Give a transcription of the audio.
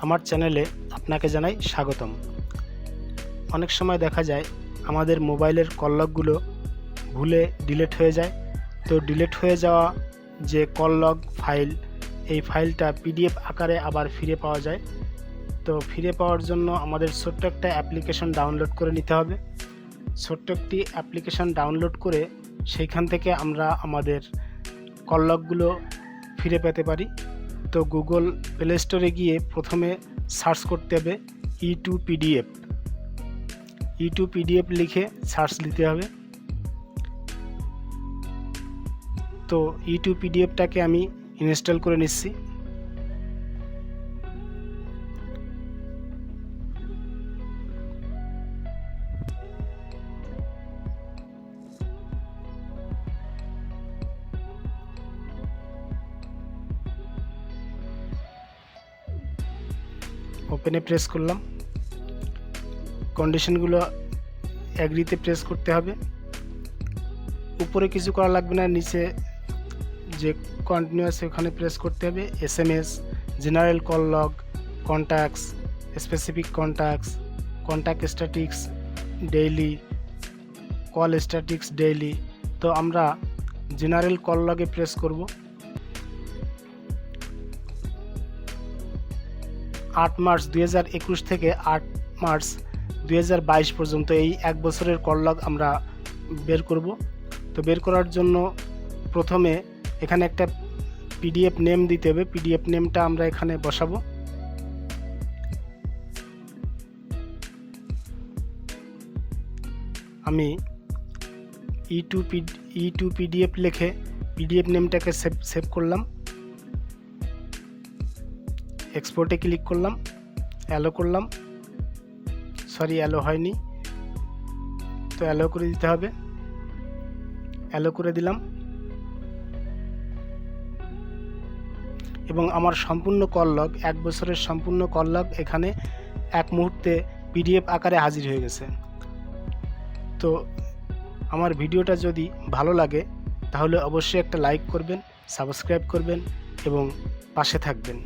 আমার চ্যানেলে আপনাকে জানাই স্বাগতম। অনেক সময় দেখা যায় আমাদের মোবাইলের কল লগগুলো ভুলে ডিলিট হয়ে যায়। তো ডিলিট হয়ে যাওয়া যে কল লগ ফাইল, এই ফাইলটা পিডিএফ আকারে আবার ফিরে পাওয়া যায়। তো ফিরে পাওয়ার জন্য আমাদের ছোট্ট একটা অ্যাপ্লিকেশন ডাউনলোড করে নিতে হবে। ছোট্ট একটি অ্যাপ্লিকেশন ডাউনলোড করে সেইখান থেকে আমরা আমাদের কল লগগুলো ফিরে পেতে পারি। তো গুগল প্লে স্টোরে গিয়ে প্রথমে সার্চ করতে হবে ই2পিডিএফ লিখে সার্চ দিতে হবে। তো ই2পিডিএফটাকে আমি ইনস্টল করে নিচ্ছি। ওপেনে প্রেস করলাম, কন্ডিশনগুলো অ্যাগ্রিতে প্রেস করতে হবে। উপরে কিছু করা লাগবে না, নিচে যে কন্টিনিউ আছে ওখানে প্রেস করতে হবে। SMS, general call log, contacts, specific contacts, contact statics daily, call statics daily. তো আমরা জেনারেল কল লগে প্রেস করব। 8 মার্চ 2021 থেকে 8 মার্চ 2022 পর্যন্ত এই এক বছরের কল লগ আমরা বের করব। তো বের করার জন্য প্রথমে এখানে একটা পিডিএফ নেম দিতে হবে। পিডিএফ নেমটা আমরা এখানে বসাবো। আমি ই2পিডিএফ লিখে পিডিএফ নেমটাকে সেভ করলাম। এক্সপোর্টে ক্লিক করলাম, অ্যালো করলাম। অ্যালো হয়নি, তো অ্যালো করে দিতে হবে। অ্যালো করে দিলাম এবং আমার সম্পূর্ণ কল লগ, এক বছরের সম্পূর্ণ কল লগ এখানে এক মুহূর্তে পিডিএফ আকারে হাজির হয়ে গেছে। তো আমার ভিডিওটা যদি ভালো লাগে তাহলে অবশ্যই একটা লাইক করবেন, সাবস্ক্রাইব করবেন এবং পাশে থাকবেন।